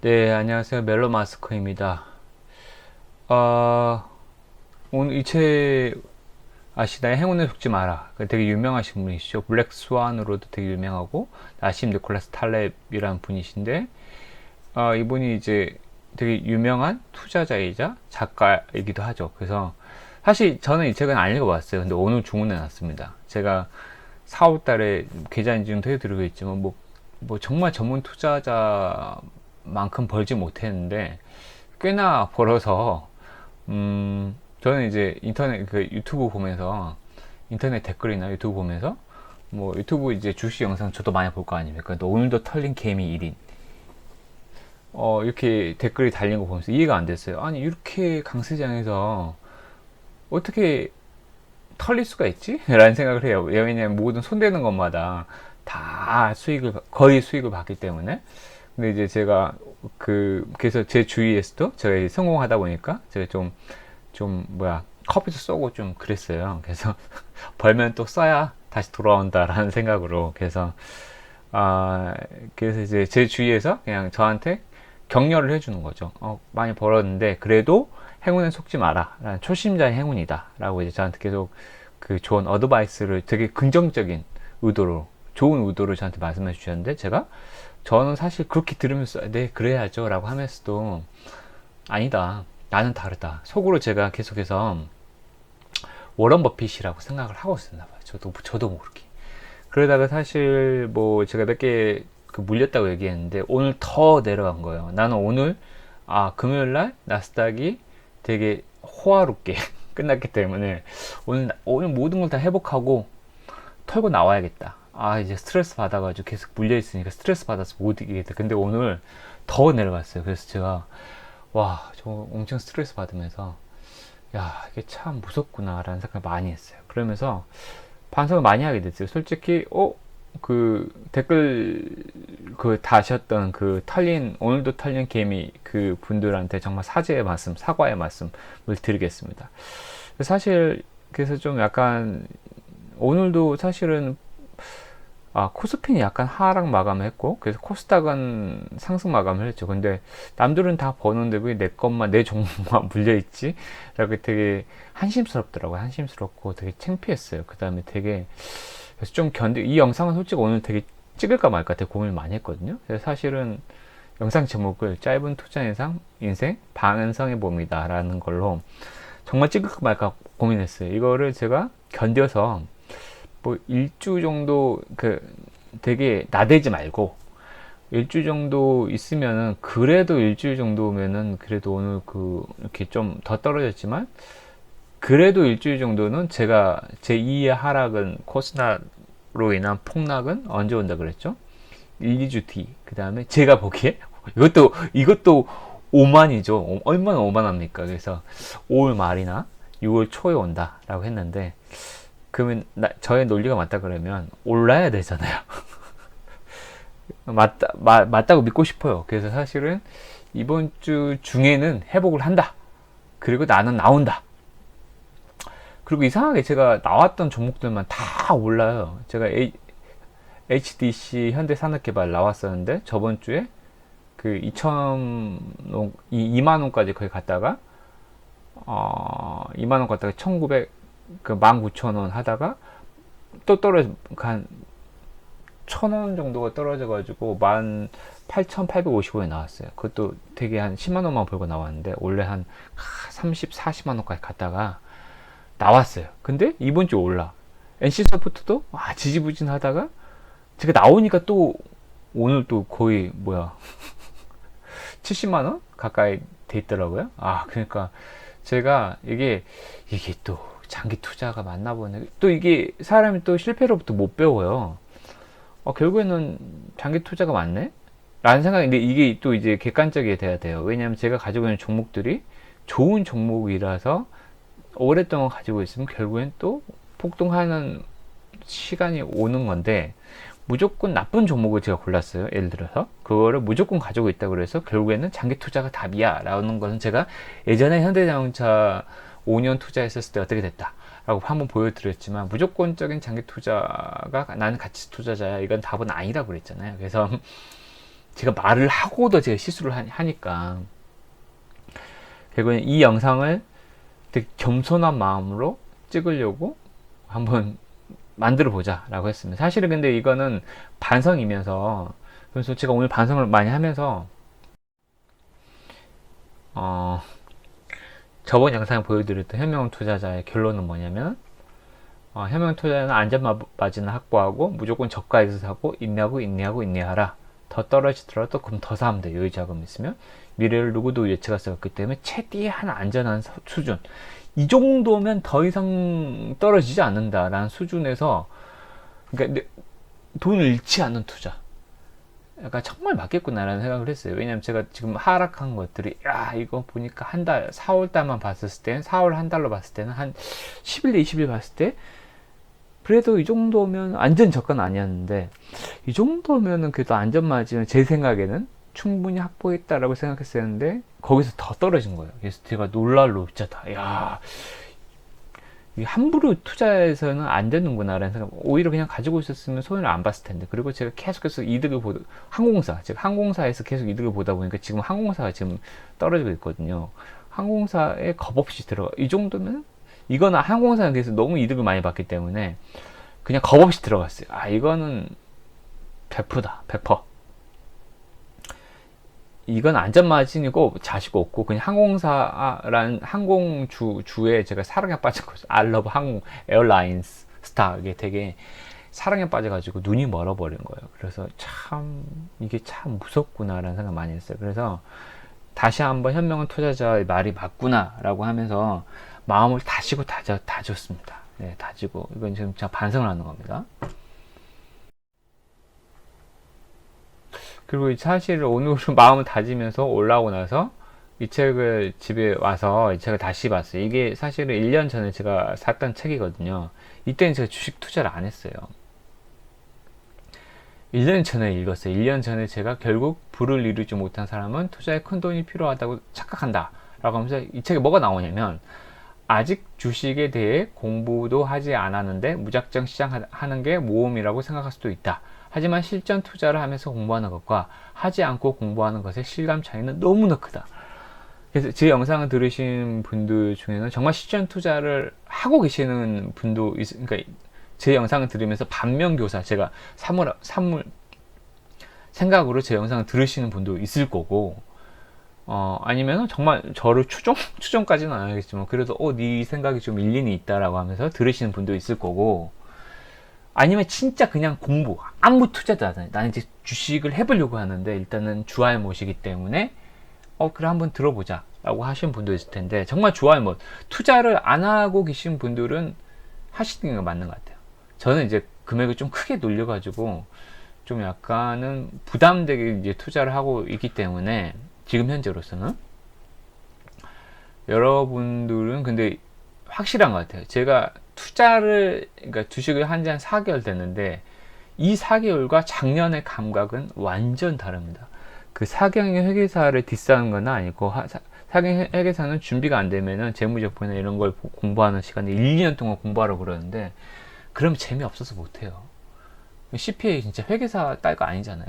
네, 안녕하세요. 멜로마스커입니다. 어, 오늘 이 책 아시나요? 행운에 속지 마라. 되게 유명하신 분이시죠. 블랙 스완으로도 되게 유명하고, 나심 니콜라스 탈렙이라는 분이신데, 이분이 이제 되게 유명한 투자자이자 작가이기도 하죠. 그래서 사실 저는 이 책은 안 읽어봤어요. 근데 오늘 주문해 놨습니다. 제가 4월 달에 계좌 인증도 해드리고 있지만, 뭐 정말 전문 투자자만큼 벌지 못했는데, 꽤나 벌어서 저는 이제 인터넷 그 유튜브 보면서 인터넷 댓글이나 유튜브 보면서 뭐 유튜브 이제 주식 영상 저도 많이 볼 거 아닙니까? 또 오늘도 털린 개미 1인 이렇게 댓글이 달린 거 보면서 이해가 안 됐어요. 아니 이렇게 강세장에서 어떻게 털릴 수가 있지? 라는 생각을 해요. 왜냐면 모든 손대는 것마다 다 거의 수익을 받기 때문에. 근데 이제 제가 그래서 제 주위에서도 제가 성공하다 보니까 제가 커피도 쏘고 좀 그랬어요. 그래서 벌면 또 써야 다시 돌아온다라는 생각으로. 그래서 이제 제 주위에서 그냥 저한테 격려를 해주는 거죠. 많이 벌었는데 그래도 행운에 속지 마라. 초심자의 행운이다. 라고 이제 저한테 계속 그 좋은 어드바이스를 되게 긍정적인 의도로, 좋은 의도로 저한테 말씀해 주셨는데, 저는 사실 그렇게 들으면서, 네, 그래야죠. 라고 하면서도, 아니다. 나는 다르다. 속으로 제가 계속해서 워런 버핏이라고 생각을 하고 있었나 봐요. 저도 모르게. 그러다가 사실 뭐 제가 몇 개 물렸다고 얘기했는데, 오늘 더 내려간 거예요. 나는 오늘, 금요일 날 나스닥이 되게 호화롭게 끝났기 때문에 오늘 모든 걸 다 회복하고 털고 나와야겠다. 이제 스트레스 받아가지고 계속 물려있으니까 스트레스 받아서 못 이기겠다. 근데 오늘 더 내려갔어요. 그래서 제가, 저 엄청 스트레스 받으면서, 야, 이게 참 무섭구나, 라는 생각을 많이 했어요. 그러면서 반성을 많이 하게 됐어요. 솔직히, 댓글, 다셨던 오늘도 털린 개미 그 분들한테 정말 사과의 말씀을 드리겠습니다. 사실, 그래서 좀 약간, 오늘도 사실은 코스피는 약간 하락 마감을 했고, 그래서 코스닥은 상승 마감을 했죠. 근데 남들은 다 버는데 왜 내 종목만 물려있지? 라고 되게 한심스럽더라고요. 한심스럽고 되게 창피했어요. 그 다음에 그래서 이 영상은 솔직히 오늘 되게 찍을까 말까 되게 고민을 많이 했거든요. 그래서 사실은 영상 제목을 짧은 투자 인생 방은성의 봄이다 라는 걸로 정말 찍을까 말까 고민했어요. 이거를 제가 견뎌서 뭐 일주 정도 되게 나대지 말고 일주 정도 있으면은, 그래도 일주일 정도면은 그래도 오늘 이렇게 좀 더 떨어졌지만 그래도 일주일 정도는 제가 제 2의 하락은, 코스닥으로 인한 폭락은 언제 온다 그랬죠? 1, 2주 뒤. 그 다음에 제가 보기에 이것도 오만이죠. 얼마나 오만합니까? 그래서 5월 말이나 6월 초에 온다라고 했는데, 그러면 저의 논리가 맞다 그러면 올라야 되잖아요. 맞다고 믿고 싶어요. 그래서 사실은 이번 주 중에는 회복을 한다. 그리고 나는 나온다. 그리고 이상하게 제가 나왔던 종목들만 다 올라요. 제가 HDC 현대산업개발 나왔었는데 저번 주에 2만 원까지 거의 갔다가 2만 원 갔다가 19,000원 하다가 또 한 1,000원 정도가 떨어져가지고 18,850원에 나왔어요. 그것도 되게 한 10만 원만 벌고 나왔는데 원래 한 30, 40만 원까지 갔다가 나왔어요. 근데 이번 주 올라. NC소프트도 지지부진하다가 제가 나오니까 또 오늘 또 거의 70만 원 가까이 돼 있더라고요. 그러니까 제가 이게 또 장기 투자가 맞나 보네. 또 이게 사람이 또 실패로부터 못 배워요. 결국에는 장기 투자가 맞네? 라는 생각인데, 이게 또 이제 객관적이 돼야 돼요. 왜냐면 제가 가지고 있는 종목들이 좋은 종목이라서 오랫동안 가지고 있으면 결국엔 또 폭등하는 시간이 오는 건데, 무조건 나쁜 종목을 제가 골랐어요. 예를 들어서 그거를 무조건 가지고 있다 그래서 결국에는 장기 투자가 답이야 라는 것은, 제가 예전에 현대자동차 5년 투자했었을 때 어떻게 됐다 라고 한번 보여드렸지만, 무조건적인 장기 투자가 나는 가치 투자자야, 이건 답은 아니라고 그랬잖아요. 그래서 제가 말을 하고도 제가 실수를 하니까 결국엔 이 영상을 되게 겸손한 마음으로 찍으려고 한번 만들어 보자 라고 했습니다. 사실은 근데 이거는 반성이면서, 그래서 제가 오늘 반성을 많이 하면서 저번 영상에 보여드렸던 현명 투자자의 결론은 뭐냐면, 현명 투자자는 안전마진을 확보하고 무조건 저가에서 사고 인내하라. 더 떨어지더라도 그럼 더 사면 돼. 여유 자금 있으면. 미래를 누구도 예측할 수 없기 때문에 최대한 안전한 수준, 이 정도면 더 이상 떨어지지 않는다라는 수준에서, 그러니까 돈을 잃지 않는 투자, 약간 정말 맞겠구나라는 생각을 했어요. 왜냐면 제가 지금 하락한 것들이, 야, 이거 보니까 한 달, 4월 달만 봤을 때는, 4월 한 달로 봤을 때는 한 10일, 20일 봤을 때 그래도 이 정도면 완전 저가는 아니었는데, 이 정도면은 그래도 안전마진은 제 생각에는 충분히 확보했다라고 생각했었는데, 거기서 더 떨어진 거예요. 그래서 제가 놀랄 노자다. 야, 함부로 투자해서는 안 되는구나라는 생각. 오히려 그냥 가지고 있었으면 손해를 안 봤을 텐데. 그리고 제가 계속해서 이득을 보다, 제가 항공사에서 계속 이득을 보다 보니까 지금 항공사가 지금 떨어지고 있거든요. 항공사에 겁 없이 들어가. 이 정도면, 이거는 항공사는 그래서 너무 이득을 많이 봤기 때문에 그냥 겁 없이 들어갔어요. 아, 이거는 100%다. 100%. 이건 안전마진이고 자식 없고 그냥 항공사라는 항공주에 제가 사랑에 빠졌거든요. 알러브 항공 에어라인스 스타, 이게 되게 사랑에 빠져가지고 눈이 멀어버린 거예요. 그래서 참 이게 참 무섭구나라는 생각 많이 했어요. 그래서 다시 한번 현명한 투자자의 말이 맞구나라고 하면서 마음을 다지고 다졌습니다. 네, 다지고. 이건 지금 제가 반성을 하는 겁니다. 그리고 사실 오늘 마음을 다지면서 올라오고 나서 이 책을 집에 와서 이 책을 다시 봤어요. 이게 사실은 1년 전에 제가 샀던 책이거든요. 이때는 제가 주식 투자를 안 했어요. 1년 전에 읽었어요. 1년 전에 제가 결국 부를 이루지 못한 사람은 투자에 큰 돈이 필요하다고 착각한다 라고 하면서, 이 책에 뭐가 나오냐면, 아직 주식에 대해 공부도 하지 않았는데 무작정 시작하는 게 모험이라고 생각할 수도 있다. 하지만 실전 투자를 하면서 공부하는 것과 하지 않고 공부하는 것의 실감 차이는 너무나 크다. 그래서 제 영상을 들으신 분들 중에는 정말 실전 투자를 하고 계시는 분도 그러니까 제 영상을 들으면서 반면교사, 제가 산물 생각으로 제 영상을 들으시는 분도 있을 거고, 아니면 정말 저를 추종까지는 안 하겠지만 그래도 네 생각이 좀 일리는 있다라고 하면서 들으시는 분도 있을 거고, 아니면 진짜 그냥 공부, 아무 투자도 안 해. 나는 이제 주식을 해보려고 하는데 일단은 주알못이기 때문에 그래 한번 들어보자 라고 하시는 분도 있을 텐데, 정말 주알못, 투자를 안 하고 계신 분들은 하시는 게 맞는 것 같아요. 저는 이제 금액을 좀 크게 놀려가지고 좀 약간은 부담되게 이제 투자를 하고 있기 때문에, 지금 현재로서는 여러분들은 근데 확실한 것 같아요. 제가 그러니까 주식을 한 지 한 4개월 됐는데 이 4개월과 작년의 감각은 완전 다릅니다. 그 사경의 회계사를 디스하는 건 아니고, 사경의 회계사는 준비가 안 되면은 재무제표나 이런 걸 공부하는 시간에 1, 2년 동안 공부하라고 그러는데, 그럼 재미없어서 못해요. CPA 진짜 회계사 딸 거 아니잖아요.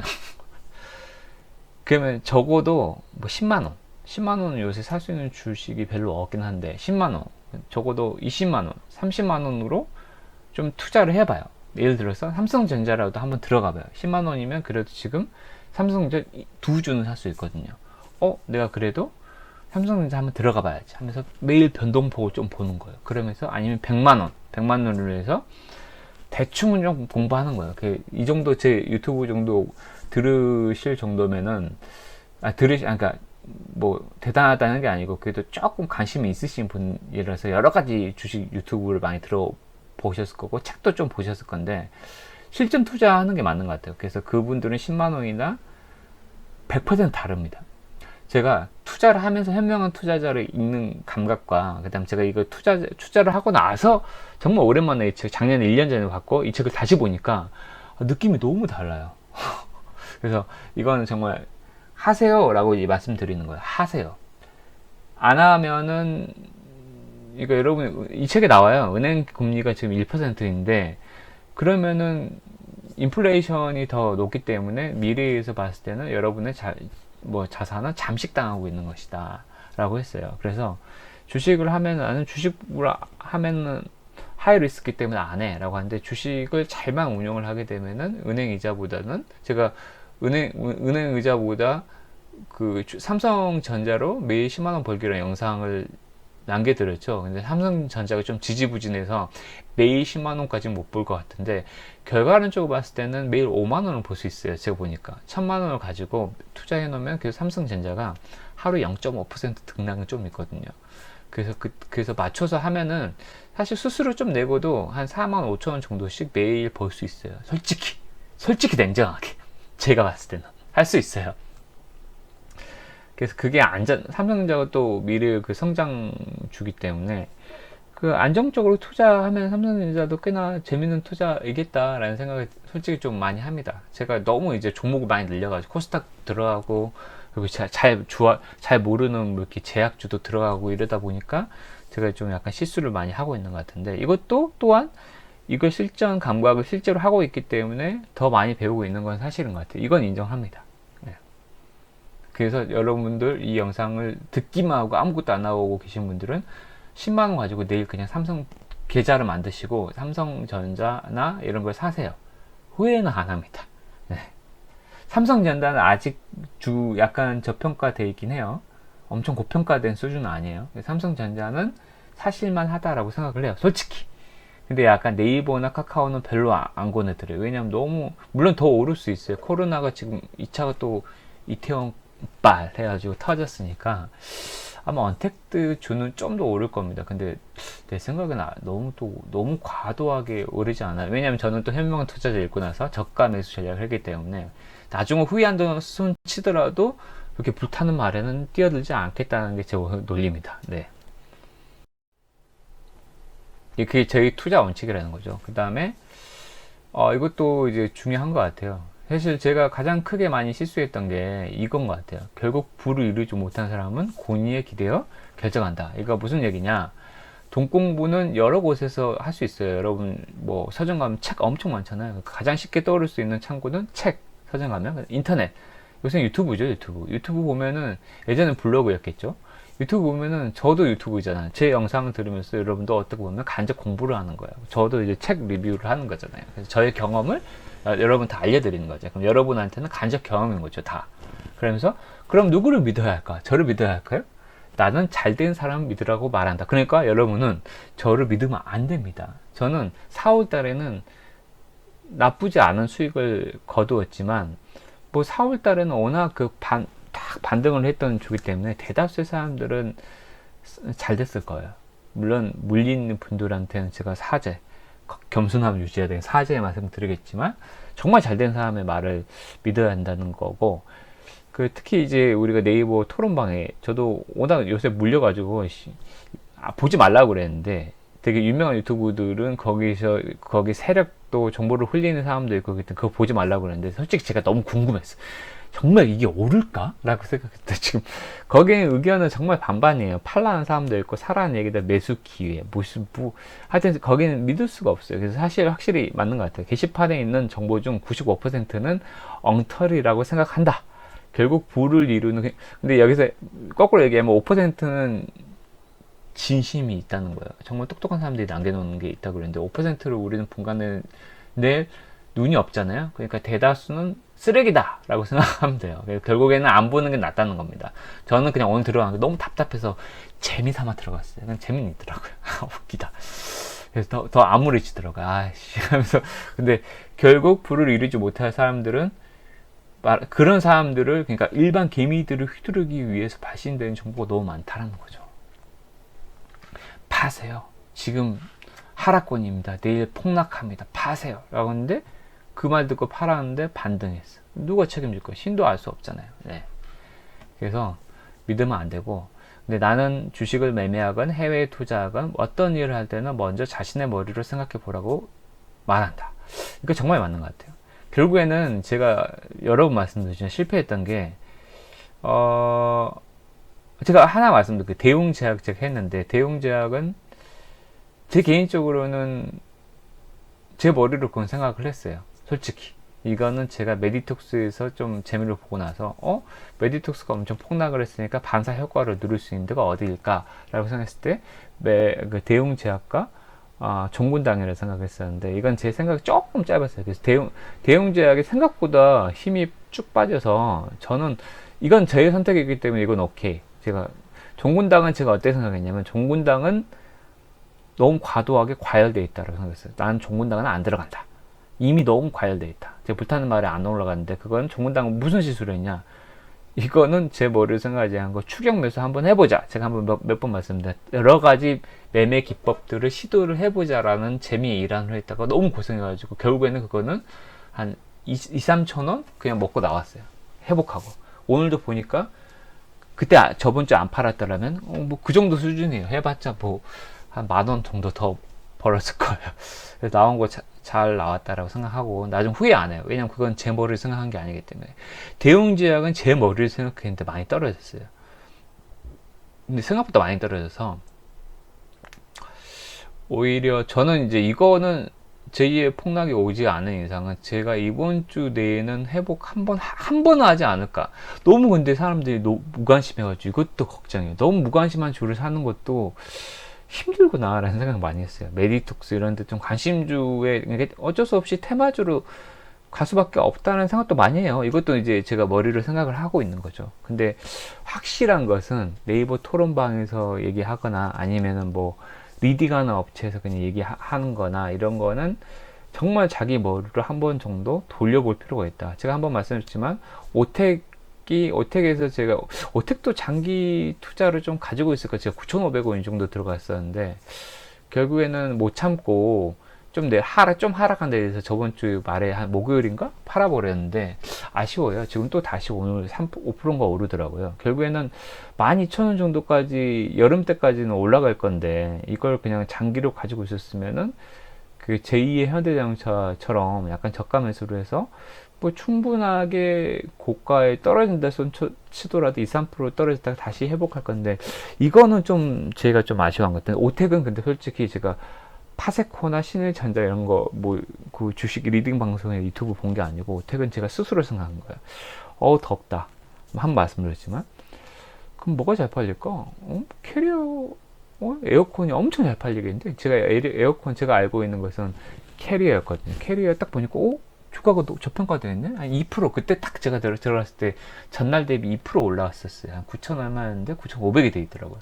그러면 적어도 뭐 10만원, 10만원은 요새 살 수 있는 주식이 별로 없긴 한데 10만원, 적어도 20만원, 30만원으로 좀 투자를 해봐요. 예를 들어서 삼성전자라도 한번 들어가봐요. 10만원이면 그래도 지금 삼성전자 2주는 살 수 있거든요. 내가 그래도 삼성전자 한번 들어가봐야지 하면서 매일 변동폭을 좀 보는 거예요. 그러면서, 아니면 100만원으로 해서 대충은 좀 공부하는 거예요. 이 정도 제 유튜브 정도 들으실 정도면은, 그러니까 뭐 대단하다는 게 아니고 그래도 조금 관심이 있으신 분이라서 여러 가지 주식 유튜브를 많이 들어보셨을 거고 책도 좀 보셨을 건데, 실전 투자하는 게 맞는 것 같아요. 그래서 그분들은 10만 원이나 100% 다릅니다. 제가 투자를 하면서 현명한 투자자를 읽는 감각과, 그 다음 제가 이거 투자를 하고 나서 정말 오랜만에 이 책, 작년에 1년 전에 봤고 이 책을 다시 보니까 느낌이 너무 달라요. 그래서 이거는 정말 하세요 라고 말씀드리는 거예요. 하세요. 안 하면은, 이거 여러분 이 책에 나와요. 은행 금리가 지금 1%인데 그러면은 인플레이션이 더 높기 때문에 미래에서 봤을 때는 여러분의 자산은 잠식당하고 있는 것이다 라고 했어요. 그래서 주식을 하면 나는 주식을 하면은 하이 리스크이기 때문에 안 해 라고 하는데, 주식을 잘만 운용을 하게 되면은 은행 이자보다는, 제가 은행 의자보다 그 삼성전자로 매일 10만원 벌기라는 영상을 남겨드렸죠. 근데 삼성전자가 좀 지지부진해서 매일 10만원까지 못 볼 것 같은데, 결과론적으로 봤을 때는 매일 5만원을 볼 수 있어요. 제가 보니까 1000만원을 가지고 투자해 놓으면 그 삼성전자가 하루 0.5% 등락은 좀 있거든요. 그래서 맞춰서 하면은 사실 수수료 좀 내고도 한 45,000원 정도씩 매일 벌 수 있어요. 솔직히 냉정하게 제가 봤을 때는 할 수 있어요. 그래서 그게 삼성전자가 또 미래 그 성장 주기 때문에 그 안정적으로 투자하면 삼성전자도 꽤나 재밌는 투자이겠다라는 생각을 솔직히 좀 많이 합니다. 제가 너무 이제 종목을 많이 늘려가지고 코스닥 들어가고, 그리고 잘 모르는 뭐 이렇게 제약주도 들어가고 이러다 보니까 제가 좀 약간 실수를 많이 하고 있는 것 같은데, 이것도 또한 이걸 실전 감각을 실제로 하고 있기 때문에 더 많이 배우고 있는 건 사실인 것 같아요. 이건 인정합니다. 네. 그래서 여러분들 이 영상을 듣기만 하고 아무것도 안 나오고 계신 분들은 10만원 가지고 내일 그냥 삼성 계좌를 만드시고 삼성전자나 이런 걸 사세요. 후회는 안 합니다. 네. 삼성전자는 아직 약간 저평가되어 있긴 해요. 엄청 고평가된 수준은 아니에요. 삼성전자는 사실만 하다라고 생각을 해요, 솔직히. 근데 약간 네이버나 카카오는 별로 안 권해드려요. 왜냐면 너무, 물론 더 오를 수 있어요. 코로나가 지금 2차가 또 이태원 빨 해가지고 터졌으니까 아마 언택트 주는 좀 더 오를 겁니다. 근데 내 생각엔 너무 과도하게 오르지 않아요. 왜냐면 저는 또 현명 투자자 읽고 나서 저가 매수 전략을 했기 때문에 나중에 후회한다는 순 치더라도 그렇게 불타는 말에는 뛰어들지 않겠다는 게 제 논리입니다. 네. 그게 저희 투자 원칙이라는 거죠. 그 다음에 이것도 이제 중요한 것 같아요. 사실 제가 가장 크게 많이 실수했던 게 이건 것 같아요. 결국 부를 이루지 못한 사람은 권위에 기대어 결정한다. 이거 무슨 얘기냐? 돈 공부는 여러 곳에서 할 수 있어요. 여러분 뭐 서점 가면 책 엄청 많잖아요. 가장 쉽게 떠오를 수 있는 창구는 책. 서점 가면 인터넷. 요새 유튜브죠. 유튜브 보면은, 예전엔 블로그였겠죠. 유튜브 보면은, 저도 유튜브잖아요. 제 영상을 들으면서 여러분도 어떻게 보면 간접 공부를 하는 거예요. 저도 이제 책 리뷰를 하는 거잖아요. 그래서 저의 경험을 여러분 다 알려드리는 거죠. 그럼 여러분한테는 간접 경험인 거죠, 다. 그러면서 그럼 누구를 믿어야 할까? 저를 믿어야 할까요? 나는 잘된 사람 믿으라고 말한다. 그러니까 여러분은 저를 믿으면 안 됩니다. 저는 4월 달에는 나쁘지 않은 수익을 거두었지만, 뭐 4월 달에는 워낙 딱 반등을 했던 주기 때문에 대다수의 사람들은 잘 됐을 거예요. 물론 물린 분들한테는 제가 겸손함을 유지해야 되는 사죄의 말씀 드리겠지만, 정말 잘된 사람의 말을 믿어야 한다는 거고, 특히 이제 우리가 네이버 토론방에, 저도 워낙 요새 물려가지고 보지 말라고 그랬는데, 되게 유명한 유튜브들은 거기 세력도 정보를 흘리는 사람도 있고, 그거 보지 말라고 그랬는데, 솔직히 제가 너무 궁금했어. 정말 이게 오를까? 라고 생각했다. 지금 거기에 의견은 정말 반반이에요. 팔라는 사람도 있고, 사라는 얘기다, 매수 기회, 하여튼 거기는 믿을 수가 없어요. 그래서 사실 확실히 맞는 것 같아요. 게시판에 있는 정보 중 95%는 엉터리라고 생각한다. 결국 부를 이루는, 근데 여기서 거꾸로 얘기하면 5%는 진심이 있다는 거예요. 정말 똑똑한 사람들이 남겨놓는 게 있다고 그랬는데, 5%를 우리는 분간을 낼 눈이 없잖아요. 그러니까 대다수는 쓰레기다 라고 생각하면 돼요. 결국에는 안 보는 게 낫다는 겁니다. 저는 그냥 오늘 들어간 게 너무 답답해서 재미삼아 들어갔어요. 그냥 재미있더라고요. 웃기다. 그래서 더 암울해지더라고요. 아이씨 하면서. 근데 결국 부를 이루지 못할 사람들은, 그런 사람들을, 그러니까 일반 개미들을 휘두르기 위해서 발신되는 정보가 너무 많다는 거죠. 파세요. 지금 하락권입니다. 내일 폭락합니다. 파세요. 라고 했는데, 그 말 듣고 팔았는데 반등했어. 누가 책임질 거야? 신도 알 수 없잖아요. 네. 그래서 믿으면 안 되고, 근데 나는 주식을 매매하건 해외에 투자하건 어떤 일을 할 때는 먼저 자신의 머리로 생각해 보라고 말한다. 이거 정말 맞는 것 같아요. 결국에는 제가 여러 번 말씀드렸지만 실패했던 게, 제가 하나 말씀드릴게요. 대웅제약 제가 했는데, 대웅제약은 제 개인적으로는 제 머리로 그건 생각을 했어요. 솔직히. 이거는 제가 메디톡스에서 좀 재미를 보고 나서 메디톡스가 엄청 폭락을 했으니까 반사 효과를 누릴 수 있는 데가 어디일까 라고 생각했을 때 그 대웅제약과 종군당이라고 생각했었는데, 이건 제 생각이 조금 짧았어요. 그래서 대웅제약이 생각보다 힘이 쭉 빠져서 저는 이건 저의 선택이기 때문에 이건 오케이. 제가 종군당은 제가 어떻게 생각했냐면, 종군당은 너무 과도하게 과열되어 있다고 생각했어요. 나는 종군당은 안 들어간다. 이미 너무 과열되어 있다. 제가 불타는 말에 안 올라갔는데, 그건 종군당은 무슨 시술을 했냐? 이거는 제 머리를 생각하지 않고 추격 매수 한번 해보자. 제가 한번 몇 번 말씀드렸는데, 여러 가지 매매 기법들을 시도를 해보자라는 재미의 일환을 했다가 너무 고생해가지고 결국에는 그거는 한 2-3천 원 그냥 먹고 나왔어요. 회복하고. 오늘도 보니까 그때 저번 주에 안 팔았더라면 뭐 그 정도 수준이에요. 해봤자 뭐 한 10,000원 정도 더 벌었을 거예요. 그래서 나온 거 잘 나왔다라고 생각하고 나 좀 후회 안 해요. 왜냐면 그건 제 머리를 생각한 게 아니기 때문에. 대웅제약은 제 머리를 생각했는데 많이 떨어졌어요. 근데 생각보다 많이 떨어져서 오히려 저는 이제 이거는 제2의 폭락이 오지 않은 이상은 제가 이번 주 내에는 회복 한 번은 하지 않을까. 너무 근데 사람들이 무관심해가지고 이것도 걱정이에요. 너무 무관심한 주를 사는 것도 힘들구나 라는 생각 많이 했어요. 메디톡스 이런 데 좀 관심주에 어쩔 수 없이 테마주로 갈 수밖에 없다는 생각도 많이 해요. 이것도 이제 제가 머리를 생각을 하고 있는 거죠. 근데 확실한 것은 네이버 토론방에서 얘기하거나 아니면은 뭐 리딩하는 업체에서 그냥 얘기하는 거나 이런 거는 정말 자기 머리를 한 번 정도 돌려볼 필요가 있다. 제가 한번 말씀드렸지만 오텍에서 제가 오텍도 장기 투자를 좀 가지고 있을 거, 제가 9,500원 정도 들어갔었는데 결국에는 못 참고 좀 하락한 데 대해서 저번 주 말에 한 목요일인가 팔아버렸는데 아쉬워요. 지금 또 다시 오늘 5%인가 오르더라고요. 결국에는 12,000원 정도까지 여름 때까지는 올라갈 건데 이걸 그냥 장기로 가지고 있었으면은 그 제2의 현대자동차처럼 약간 저가 매수를 해서 뭐 충분하게 고가에 떨어진다 치더라도 2-3% 떨어졌다가 다시 회복할 건데, 이거는 좀 제가 좀 아쉬운 것 같아요. 오텍은 근데 솔직히 제가 파세코나 신일전자 이런 거 뭐 그 주식 리딩 방송에 유튜브 본 게 아니고 오텍은 제가 스스로 생각한 거예요. 덥다 한 말씀드렸지만 그럼 뭐가 잘 팔릴까? 캐리어 에어컨이 엄청 잘 팔리겠는데, 제가 에어컨 제가 알고 있는 것은 캐리어였거든요. 캐리어 딱 보니까 주가가 저평가되어 있네? 한 2%, 그때 딱 제가 들어갔을 때 전날 대비 2% 올라왔었어요. 한 9,000 얼마였는데 9,500이 돼 있더라고요.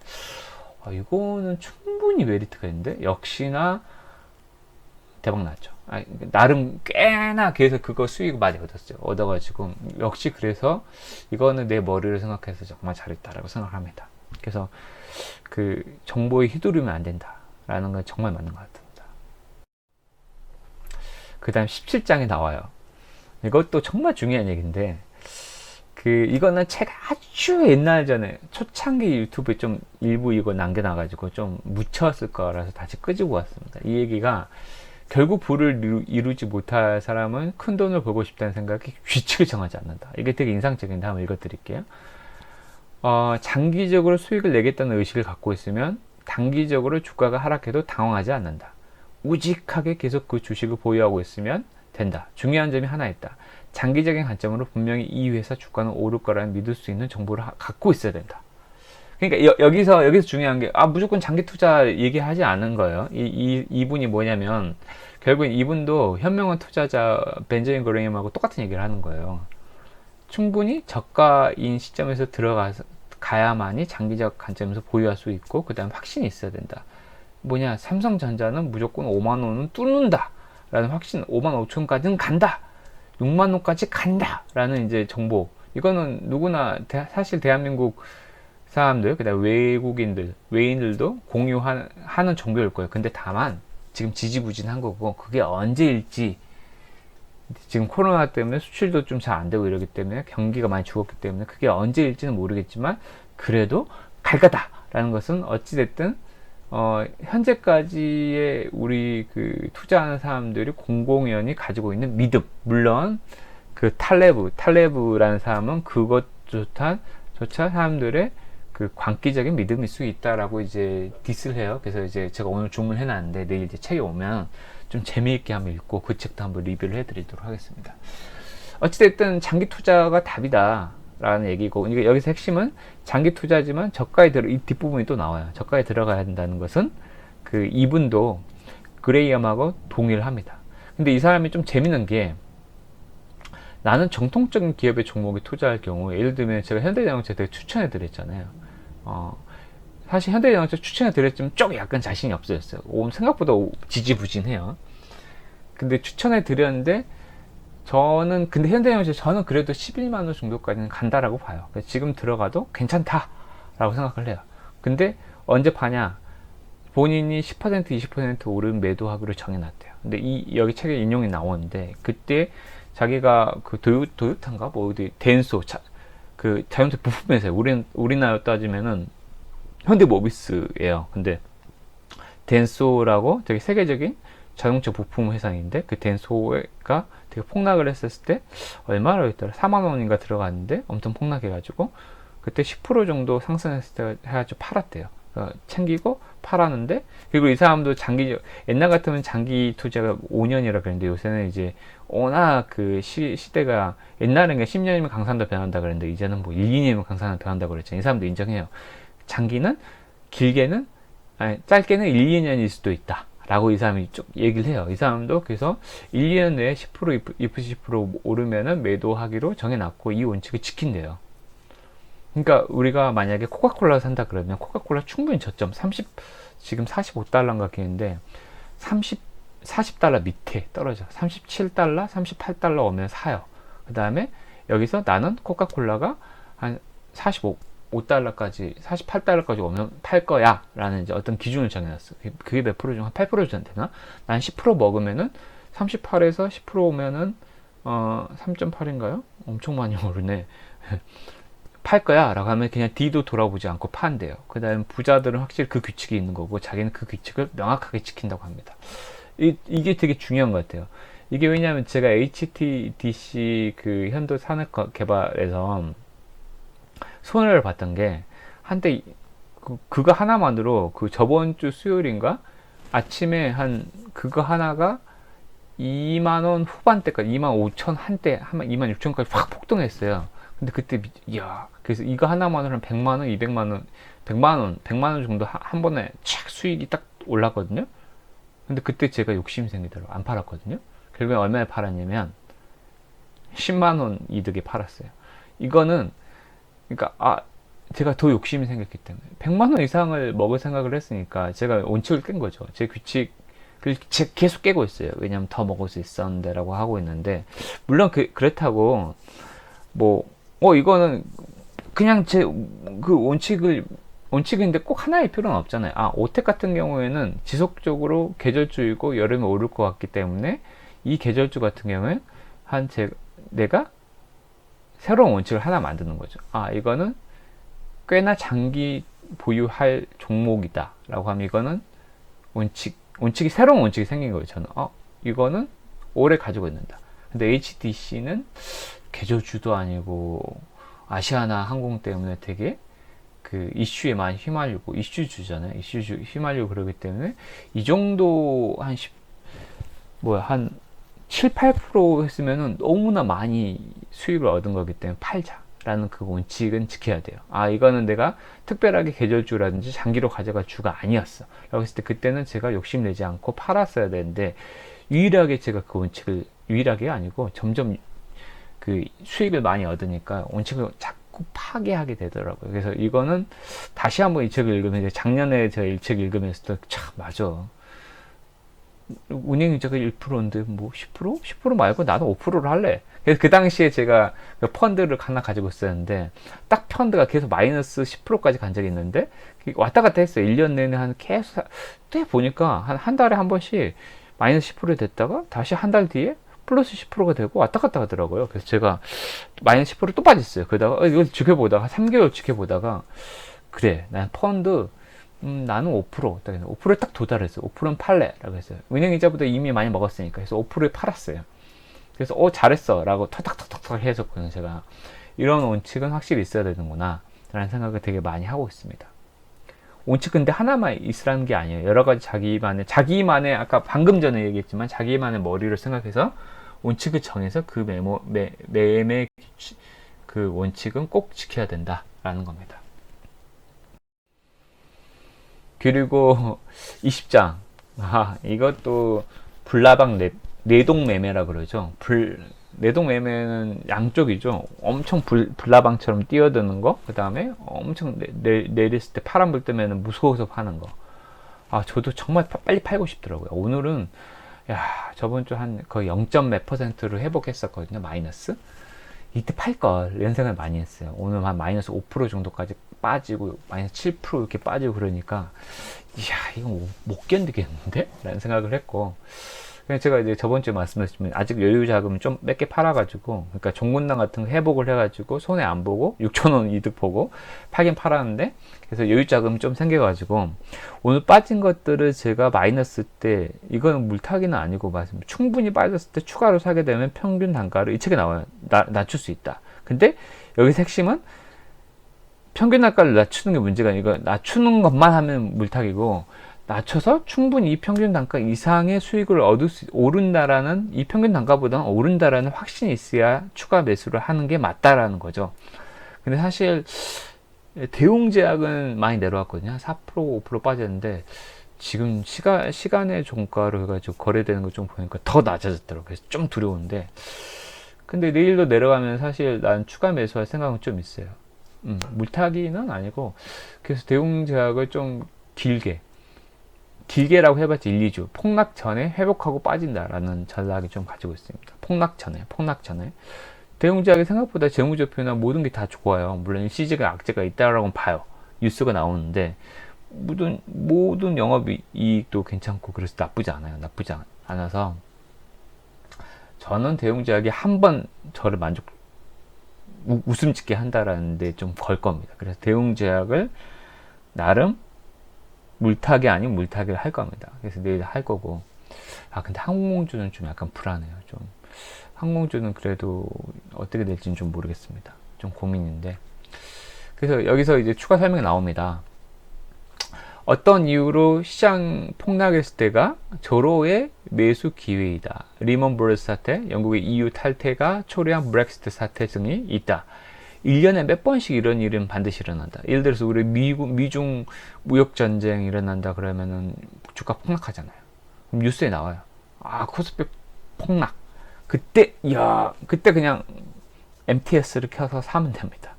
이거는 충분히 메리트가 있는데, 역시나 대박 났죠. 나름 꽤나 그래서 그거 수익 많이 얻어가지고 역시 그래서 이거는 내 머리를 생각해서 정말 잘했다라고 생각합니다. 그래서 그 정보에 휘두르면 안 된다라는 건 정말 맞는 것 같습니다. 그 다음 17장이 나와요. 이것도 정말 중요한 얘기인데, 이거는 제가 아주 옛날 전에 초창기 유튜브에 좀 일부 이거 남겨놔가지고 좀 묻혔을 거라서 다시 끄집고 왔습니다. 이 얘기가 결국 부를 이루지 못할 사람은 큰 돈을 벌고 싶다는 생각이 규칙을 정하지 않는다. 이게 되게 인상적인데 한번 읽어드릴게요. 장기적으로 수익을 내겠다는 의식을 갖고 있으면 단기적으로 주가가 하락해도 당황하지 않는다. 우직하게 계속 그 주식을 보유하고 있으면 된다. 중요한 점이 하나 있다. 장기적인 관점으로 분명히 이 회사 주가는 오를 거라는 믿을 수 있는 정보를 갖고 있어야 된다. 그러니까 여기서 중요한 게 무조건 장기 투자 얘기하지 않은 거예요. 이분이 뭐냐면 결국 이분도 현명한 투자자 벤저민 그레임하고 똑같은 얘기를 하는 거예요. 충분히 저가인 시점에서 가야만이 장기적 관점에서 보유할 수 있고, 그 다음 확신이 있어야 된다. 뭐냐, 삼성전자는 무조건 5만원은 뚫는다 라는 확신, 55,000원까지는 간다, 6만원까지 간다 라는 이제 정보. 이거는 누구나 사실 대한민국 사람들, 그 다음 외인들도 공유하는 정보일 거예요. 근데 다만 지금 지지부진한 거고, 그게 언제일지, 지금 코로나 때문에 수출도 좀 잘 안 되고 이러기 때문에 경기가 많이 죽었기 때문에 그게 언제일지는 모르겠지만 그래도 갈 거다라는 것은 어찌됐든 현재까지의 우리 그 투자하는 사람들이 공공연히 가지고 있는 믿음. 물론 그 탈레브라는 사람은 그것조차 사람들의 그 광기적인 믿음일 수 있다라고 이제 디스를 해요. 그래서 이제 제가 오늘 주문해 놨는데 내일 이제 책이 오면 좀 재미있게 한번 읽고 그 책도 한번 리뷰를 해드리도록 하겠습니다. 어찌됐든 장기 투자가 답이다 라는 얘기고, 이게 여기서 핵심은 장기 투자지만 저가에 이 뒷부분이 또 나와요. 저가에 들어가야 한다는 것은 그 이분도 그레이엄하고 동의를 합니다. 근데 이 사람이 좀 재밌는 게, 나는 정통적인 기업의 종목에 투자할 경우, 예를 들면 제가 현대자동차 되게 추천해 드렸잖아요. 사실 현대자동차 추천해 드렸지만 좀 약간 자신이 없어졌어요. 생각보다 지지부진해요. 근데 추천해 드렸는데 근데 현대자동차 저는 그래도 11만원 정도까지는 간다라고 봐요. 지금 들어가도 괜찮다라고 생각을 해요. 근데 언제 파냐? 본인이 10% 20% 오른 매도하기로 정해놨대요. 근데 여기 책에 인용이 나오는데, 그때 자기가 그 도요타인가 뭐 어디 덴소 그 자동차 부품 회사, 우리나라로 따지면은 현대모비스예요. 근데 덴소라고 되게 세계적인 자동차 부품 회사인데, 그 덴소가 되게 폭락을 했었을 때 얼마나 했더라? 4만 원인가 들어갔는데 엄청 폭락해가지고 그때 10% 정도 상승했을 때 해가지고 팔았대요. 챙기고 팔았는데, 그리고 이 사람도 옛날 같으면 장기 투자가 5년이라 그랬는데, 요새는 이제 워낙 그 시대가, 옛날에는 10년이면 강산도 변한다 그랬는데 이제는 뭐 1, 2년이면 강산도 변한다 그랬잖아요. 이 사람도 인정해요. 장기는 짧게는 1, 2년일 수도 있다 라고 이 사람이 쭉 얘기를 해요. 이 사람도 그래서 1, 2년 내에 10% EPS 10% 오르면은 매도하기로 정해놨고 이 원칙을 지킨대요. 그러니까 우리가 만약에 코카콜라 산다 그러면 코카콜라 충분히 저점 지금 45달러인가 그랬는데 40달러 밑에 떨어져 37달러 38달러 오면 사요. 그 다음에 여기서 나는 코카콜라가 한 45달러까지 48달러까지 오면 팔 거야 라는 이제 어떤 기준을 정해놨어. 그게 몇 프로 중 한 8% 정도 되나? 난 10% 먹으면은 38에서 10% 오면은 3.8인가요? 엄청 많이 오르네. 팔 거야 라고 하면 그냥 뒤도 돌아보지 않고 판대요. 그 다음에 부자들은 확실히 그 규칙이 있는 거고 자기는 그 규칙을 명확하게 지킨다고 합니다. 이게 되게 중요한 것 같아요. 이게 왜냐하면 제가 HTDC 그 현도 산업 개발에서 손해를 봤던 게, 한때 그거 하나만으로 그 저번 주 수요일인가 아침에 그거 하나가 2만원 후반대까지 2만5천 한때 2만 6천까지 확 폭등했어요. 근데 그때 그래서 이거 하나만으로 한 100만원 200만원 100만원 정도 한 번에 촥 수익이 딱 올랐거든요. 근데 그때 제가 욕심이 생기더라고요. 안 팔았거든요. 결국에 얼마에 팔았냐면 10만원 이득에 팔았어요. 이거는 그러니까 제가 더 욕심이 생겼기 때문에 100만원 이상을 먹을 생각을 했으니까 제가 원칙을 깬 거죠. 제 규칙을 계속 깨고 있어요. 왜냐면 더 먹을 수 있었는데 라고 하고 있는데, 물론 그렇다고 뭐 이거는 그냥 제 그 원칙인데 꼭 하나일 필요는 없잖아요. 오텍 같은 경우에는 지속적으로 계절주이고 여름에 오를 것 같기 때문에 이 계절주 같은 경우에 내가 새로운 원칙을 하나 만드는 거죠. 이거는 꽤나 장기 보유할 종목이다 라고 하면 이거는 새로운 원칙이 생긴 거예요. 저는 이거는 오래 가지고 있는다. 근데 HDC는 계절주도 아니고 아시아나 항공 때문에 되게 그 이슈에 많이 휘말리고, 이슈주잖아요. 이슈주 휘말리고 그러기 때문에 이 정도 한 7, 8% 했으면은 너무나 많이 수익을 얻은 거기 때문에 팔자라는 그 원칙은 지켜야 돼요. 이거는 내가 특별하게 계절주라든지 장기로 가져갈 주가 아니었어 라고 했을 때, 그때는 제가 욕심내지 않고 팔았어야 되는데, 유일하게 제가 그 원칙을, 유일하게 아니고 점점 그 수익을 많이 얻으니까 원칙을 자꾸 파괴하게 되더라고요. 그래서 이거는 다시 한번 이 책을 읽으면서, 작년에 제가 이 책 읽으면서 참 맞아, 운행이자가 1%인데 뭐 10%? 10% 말고 나도 5%를 할래. 그래서 그 당시에 제가 그 펀드를 하나 가지고 있었는데, 딱 펀드가 계속 마이너스 10%까지 간 적이 있는데 왔다 갔다 했어요. 1년 내내 계속. 또 보니까 한 달에 한 번씩 마이너스 10% 됐다가 다시 한 달 뒤에 플러스 10%가 되고 왔다 갔다 하더라고요. 그래서 제가 마이너스 10% 또 빠졌어요. 그러다가 이걸 지켜보다가 3개월 지켜보다가, 그래, 난 펀드 나는 5%에 딱 도달했어. 5%는 팔래 라고 했어요. 은행이자보다 이미 많이 먹었으니까. 그래서 5%에 팔았어요. 그래서 잘했어 라고 턱턱턱턱 해줬거든요. 제가 이런 원칙은 확실히 있어야 되는구나. 라는 생각을 되게 많이 하고 있습니다. 원칙 근데 하나만 있으라는 게 아니에요. 여러 가지 자기만의 아까 방금 전에 얘기했지만 자기만의 머리를 생각해서 원칙을 정해서 그 매매 그 원칙은 꼭 지켜야 된다라는 겁니다. 그리고 20장 이것도 불나방 내동매매라 그러죠. 내동매매는 양쪽이죠. 엄청 불나방처럼 뛰어드는 거, 그 다음에 엄청 내렸을 때 파란불 뜨면 무서워서 파는 거. 저도 정말 빨리 팔고 싶더라고요. 오늘은 저번 주 한 거의 0. 몇 %로 회복했었거든요. 마이너스. 이때 팔걸 이런 생각을 많이 했어요. 오늘 한 마이너스 5% 정도까지 빠지고 마이너스 7% 이렇게 빠지고 그러니까 이거 못 견디겠는데? 라는 생각을 했고, 제가 이제 저번 주에 말씀드렸지만 아직 여유 자금 좀 몇 개 팔아가지고, 그러니까 종군당 같은 거 회복을 해가지고 손해 안 보고 6,000원 이득 보고 팔긴 팔았는데, 그래서 여유 자금 좀 생겨가지고 오늘 빠진 것들을 제가 마이너스 때 이거는 물타기는 아니고 충분히 빠졌을 때 추가로 사게 되면 평균 단가를 이 책에 나와요. 낮출 수 있다. 근데 여기서 핵심은 평균 단가를 낮추는 게 문제가 아니고 낮추는 것만 하면 물타기고, 낮춰서 충분히 이 평균 단가 이상의 수익을 오른다라는, 이 평균 단가보다는 오른다라는 확신이 있어야 추가 매수를 하는 게 맞다라는 거죠. 근데 사실 대웅제약은 많이 내려왔거든요. 4% 5% 빠졌는데 지금 시간의 종가로 해가지고 거래되는 거 좀 보니까 더 낮아졌더라고요. 그래서 좀 두려운데, 근데 내일도 내려가면 사실 난 추가 매수할 생각은 좀 있어요. 물타기는 아니고, 그래서 대웅제약을 좀 길게라고 해봤자 1, 2주 폭락 전에 회복하고 빠진다라는 전략이 좀 가지고 있습니다. 폭락 전에 대웅제약이 생각보다 재무제표나 모든 게 다 좋아요. 물론 CG가 악재가 있다라고 봐요. 뉴스가 나오는데 모든 영업이익도 괜찮고 그래서 나쁘지 않아서 저는 대웅제약이 한번 저를 웃음 짓게 한다라는 데 좀 걸 겁니다. 그래서 대웅제약을 나름 물타기 아닌 물타기를 할 겁니다. 그래서 내일 할 거고, 근데 항공주는 좀 약간 불안해요. 좀 항공주는 그래도 어떻게 될지는 좀 모르겠습니다. 좀 고민인데, 그래서 여기서 이제 추가 설명이 나옵니다. 어떤 이유로 시장 폭락했을 때가 절호의 매수 기회이다. 리먼 브러더스 사태, 영국의 EU 탈퇴가 초래한 브렉시트 사태 등이 있다. 1년에 몇 번씩 이런 일은 반드시 일어난다. 예를 들어서 우리 미중 무역전쟁 일어난다 그러면은 주가 폭락하잖아요. 그럼 뉴스에 나와요. 코스피 폭락. 그때 그냥 MTS를 켜서 사면 됩니다.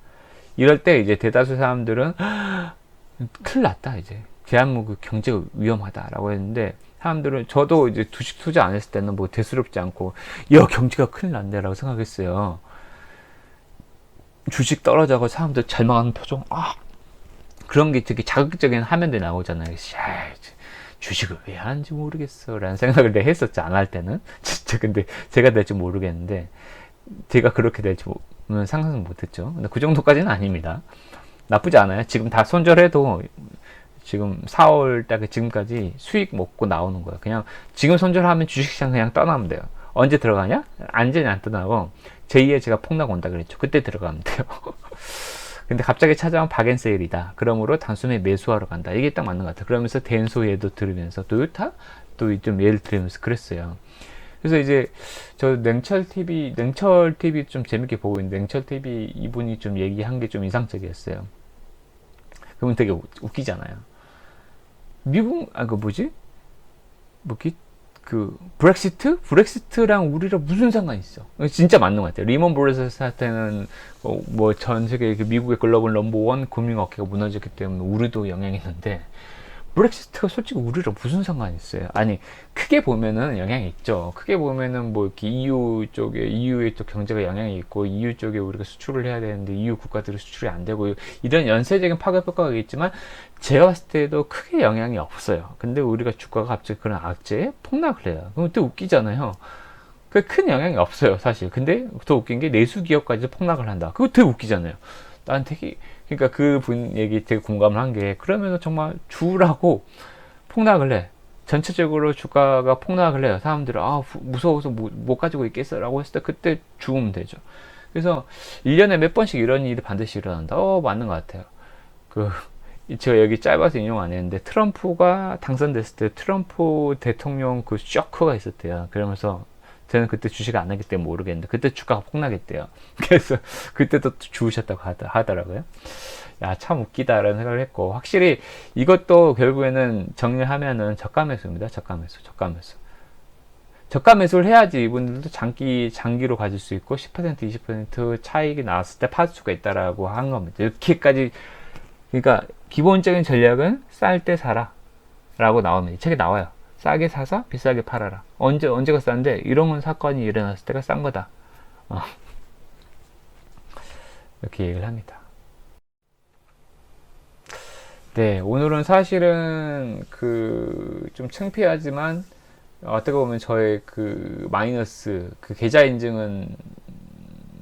이럴 때 이제 대다수 사람들은 큰일 났다, 이제. 대한민국 경제가 위험하다라고 했는데, 사람들은, 저도 이제 주식 투자 안 했을 때는 뭐 대수롭지 않고, 경제가 큰일 났네라고 생각했어요. 주식 떨어져서 사람들 절망하는 표정, 그런 게 되게 자극적인 화면들이 나오잖아요. 주식을 왜 하는지 모르겠어 라는 생각을 했었지, 안 할 때는. 진짜. 근데 제가 될지 모르겠는데, 제가 그렇게 될지 상상 못했죠. 근데 그 정도까지는 아닙니다. 나쁘지 않아요. 지금 다 손절해도 지금 4월 달 지금까지 수익 먹고 나오는 거예요. 그냥 지금 손절하면 주식시장 그냥 떠나면 돼요. 언제 들어가냐? 안전히 안 떠나고, 제2의 제가 폭락 온다 그랬죠. 그때 들어가면 돼요. 근데 갑자기 찾아온 박앤세일이다. 그러므로 단숨에 매수하러 간다. 이게 딱 맞는 것 같아요. 그러면서 덴소 예도 들으면서 토요타 또 좀 예를 들으면서 그랬어요. 그래서 이제 저 냉철 TV 좀 재밌게 보고 있는데, 냉철 TV 이분이 좀 얘기한 게 좀 인상적이었어요. 그분 되게 웃기잖아요. 미국 브렉시트랑 우리랑 무슨 상관이 있어? 진짜 맞는 것 같아요. 리먼 브러더스 사태는 뭐 전 세계 미국의 글로벌 넘버 1 금융업계가 무너졌기 때문에 우리도 영향이 있는데, 브렉시트가 솔직히 우리랑 무슨 상관이 있어요? 아니, 크게 보면은 영향이 있죠. 크게 보면은 뭐 이렇게 EU의 또 경제가 영향이 있고, EU 쪽에 우리가 수출을 해야 되는데 EU 국가들이 수출이 안 되고, 이런 연쇄적인 파급 효과가 있지만 제가 봤을 때도 크게 영향이 없어요. 근데 우리가 주가가 갑자기 그런 악재에 폭락을 해요. 그럼 또 웃기잖아요. 그 큰 영향이 없어요, 사실. 근데 더 웃긴 게 내수 기업까지 폭락을 한다. 그거 되게 웃기잖아요. 난 되게, 그러니까 그분 얘기 되게 공감을 한 게, 그러면서 정말 주라고 폭락을 해. 전체적으로 주가가 폭락을 해요. 사람들은 무서워서 못 가지고 있겠어 라고 했을 때 그때 죽으면 되죠. 그래서 1년에 몇 번씩 이런 일이 반드시 일어난다. 맞는 것 같아요. 그 제가 여기 짧아서 인용 안 했는데 트럼프가 당선됐을 때 트럼프 대통령 그 쇼크가 있었대요. 그러면서 저는 그때 주식 안 하기 때문에 모르겠는데 그때 주가가 폭락했대요. 그래서 그때도 주우셨다고 하더라고요. 야, 참 웃기다라는 생각을 했고, 확실히 이것도 결국에는 정리하면은 저가 매수입니다. 저가 매수. 저가 매수를 해야지 이분들도 장기로 가질 수 있고 10% 20% 차익이 나왔을 때 팔 수가 있다라고 한 겁니다. 이렇게까지. 그러니까 기본적인 전략은 쌀 때 사라 라고 나옵니다. 이 책에 나와요. 싸게 사서 비싸게 팔아라. 언제가 싼데 이런 사건이 일어났을 때가 싼 거다. 이렇게 얘기를 합니다. 네, 오늘은 사실은 좀 창피하지만 어떻게 보면 저의 마이너스 계좌 인증은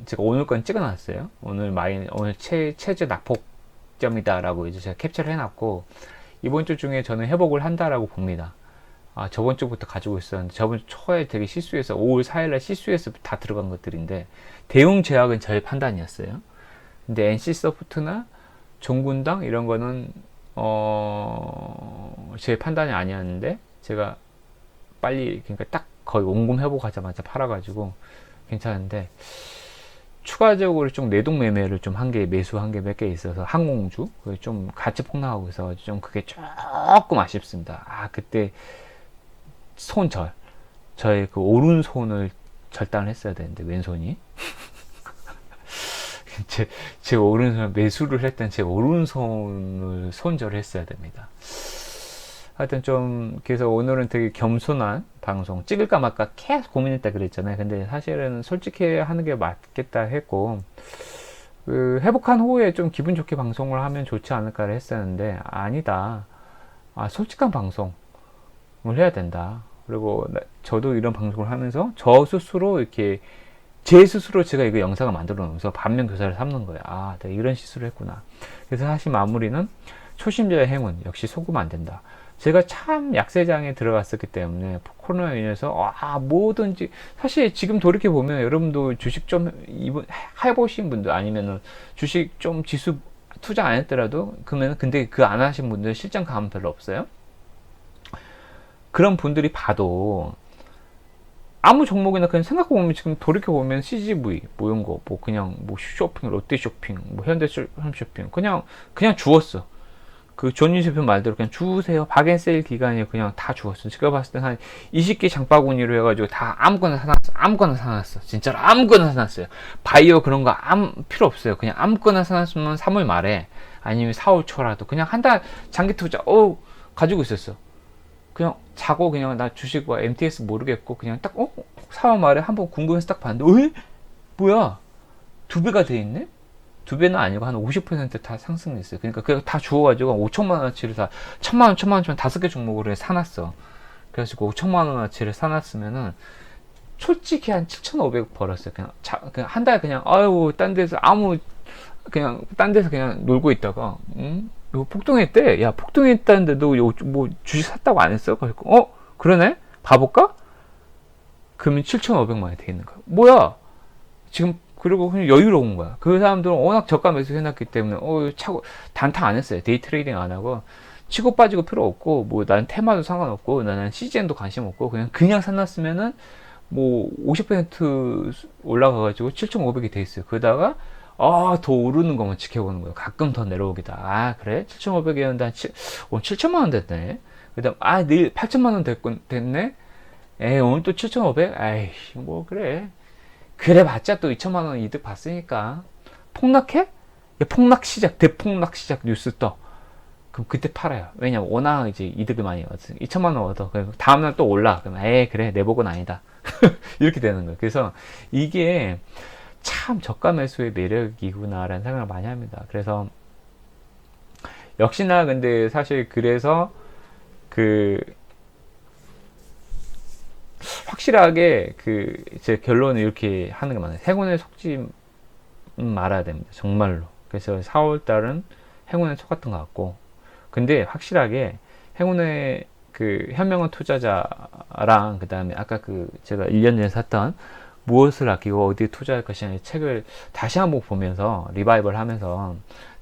제가 오늘 건 찍어놨어요. 오늘 최저 낙폭점이다라고 이제 제가 캡처를 해놨고, 이번 주 중에 저는 회복을 한다라고 봅니다. 저번 주부터 가지고 있었는데 저번 주 초에 되게 실수해서 5월 4일날 실수해서 다 들어간 것들인데 대웅 제약은 저의 판단이었어요. 근데 NC소프트나 종군당 이런 거는 제 판단이 아니었는데 제가 빨리 그러니까 딱 거의 원금 회복하자마자 팔아가지고 괜찮은데 추가적으로 좀 내동 매매를 좀 매수한 게 몇 개 있어서 항공주 좀 같이 폭락하고 있어 좀 그게 조금 아쉽습니다. 그때 저의 오른손을 절단을 했어야 되는데 왼손이 제 오른손 매수를 했던 제 오른손을 손절을 했어야 됩니다. 하여튼 좀 그래서 오늘은 되게 겸손한 방송 찍을까 말까 계속 고민했다 그랬잖아요. 근데 사실은 솔직히 하는 게 맞겠다 했고 회복한 후에 좀 기분 좋게 방송을 하면 좋지 않을까를 했었는데 아니다. 솔직한 방송을 해야 된다. 그리고 저도 이런 방송을 하면서 저 스스로 이렇게 제 스스로 제가 이거 영상을 만들어 놓으면서 반면 교사를 삼는 거예요. 내가 이런 실수를 했구나. 그래서 사실 마무리는 초심자의 행운 역시 속으면 안 된다. 제가 참 약세장에 들어갔었기 때문에 코로나로 인해서 뭐든지 사실 지금 돌이켜 보면 여러분도 주식 좀 해보신 분들 아니면은 주식 좀 지수 투자 안 했더라도 근데 안 하신 분들 실전 감은 별로 없어요. 그런 분들이 봐도 아무 종목이나 그냥 생각해보면 지금 돌이켜보면 CGV 이런 거 그냥 쇼핑 롯데 쇼핑 현대 쇼핑 그냥 주었어. 존유세표 말대로 그냥 주세요. 박앤세일 기간에 그냥 다 주었어. 제가 봤을 때 한 20개 장바구니로 해가지고 다 아무거나 사놨어. 진짜로 아무거나 사놨어요. 바이오 그런 거 필요 없어요. 그냥 아무거나 사놨으면 3월 말에 아니면 4월 초라도 그냥 한 달 장기 투자 가지고 있었어. 그냥 자고 그냥 나 주식과 MTS 모르겠고 그냥 딱 4월 말에 한번 궁금해서 딱 봤는데 뭐야 2배가 돼 있네? 2배는 아니고 한 50% 다 상승했어요. 그러니까 그거 다 주워가지고 5천만 원어치를 1,000만 원 5개 종목으로 사놨어. 그래가지고 5천만 원어치를 사놨으면은 솔직히 한 7,500 벌었어요. 그냥 한 달 그냥 딴 데서 그냥 놀고 있다가 이거 폭등했대. 야, 폭등했다는데 너 뭐 주식 샀다고 안 했어? 그래서 그러네? 봐볼까? 그러면 7,500만 원이 돼 있는 거야. 뭐야? 지금 그리고 그냥 여유로운 거야. 그 사람들은 워낙 저가 매수 해놨기 때문에 단타 안 했어요. 데이 트레이딩 안 하고 치고 빠지고 필요 없고 난 테마도 상관없고 나는 CGN도 관심 없고 그냥 사놨으면은 50% 올라가가지고 7,500이 돼 있어요. 그러다가 더 오르는 것만 지켜보는 거예요. 가끔 더 내려오기다. 그래? 7,500이었는데 오늘 7천만 원 됐네. 그 다음 내일 8천만 원 됐네. 오늘 또 7,500? 아이씨 그래 봤자 또 2천만 원 이득 봤으니까 폭락해? 폭락 시작 대폭락 시작 뉴스 떠. 그럼 그때 팔아요. 왜냐면 워낙 이제 이득을 많이 얻어 2천만 원 얻어. 다음날 또 올라. 그럼 그래 내 복은 아니다. 이렇게 되는 거예요. 그래서 이게 참 저가 매수의 매력이구나라는 생각을 많이 합니다. 그래서 역시나 근데 사실 그래서 확실하게 제 결론을 이렇게 하는 게 많아요. 행운에 속지 말아야 됩니다. 정말로. 그래서 4월달은 행운에 속았던 것 같고, 근데 확실하게 행운의 현명한 투자자랑 그 다음에 아까 제가 1년 전에 샀던 무엇을 아끼고 어디에 투자할 것이냐 책을 다시 한번 보면서 리바이벌 하면서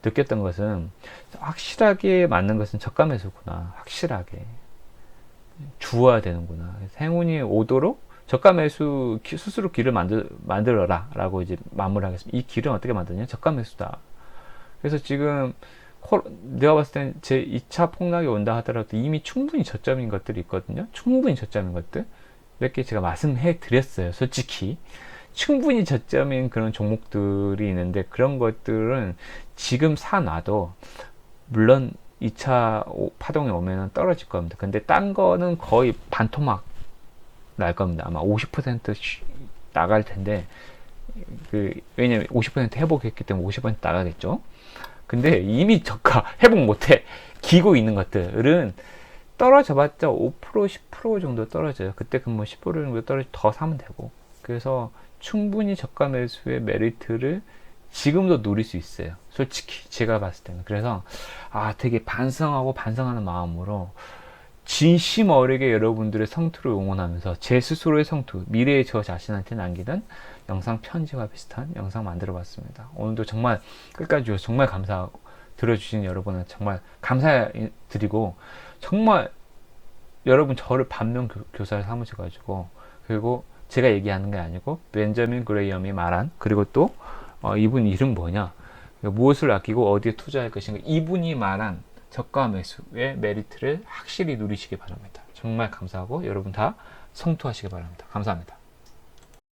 느꼈던 것은 확실하게 맞는 것은 저가 매수구나. 확실하게 주어야 되는구나. 행운이 오도록 저가 매수 스스로 길을 만들어라 라고 이제 마무리하겠습니다. 이 길은 어떻게 만드냐? 저가 매수다. 그래서 지금 내가 봤을 땐 제 2차 폭락이 온다 하더라도 이미 충분히 저점인 것들이 있거든요. 충분히 저점인 것들 몇 개 제가 말씀해 드렸어요. 솔직히 충분히 저점인 그런 종목들이 있는데 그런 것들은 지금 사놔도 물론 2차 파동이 오면 떨어질 겁니다. 근데 딴 거는 거의 반토막 날 겁니다. 아마 50% 나갈 텐데 왜냐면 50% 회복했기 때문에 50% 나가겠죠. 근데 이미 저가 회복 못해 기고 있는 것들은 떨어져봤자 5% 10% 정도 떨어져요. 그때 그뭐 10% 정도 떨어져 더 사면 되고. 그래서 충분히 저가 매수의 메리트를 지금도 누릴 수 있어요. 솔직히 제가 봤을 때는. 그래서 되게 반성하고 반성하는 마음으로 진심 어리게 여러분들의 성투를 응원하면서 제 스스로의 성투, 미래의 저 자신한테 남기는 영상 편지와 비슷한 영상 만들어 봤습니다. 오늘도 정말 끝까지 주셔서 정말 감사하고 들어주신 여러분은 정말 감사드리고 정말 여러분 저를 반면 교사를 삼으셔가지고 그리고 제가 얘기하는 게 아니고 벤저민 그레이엄이 말한 그리고 또 이분 이름 뭐냐 무엇을 아끼고 어디에 투자할 것인가 이분이 말한 저가 매수의 메리트를 확실히 누리시기 바랍니다. 정말 감사하고 여러분 다 성투하시기 바랍니다. 감사합니다.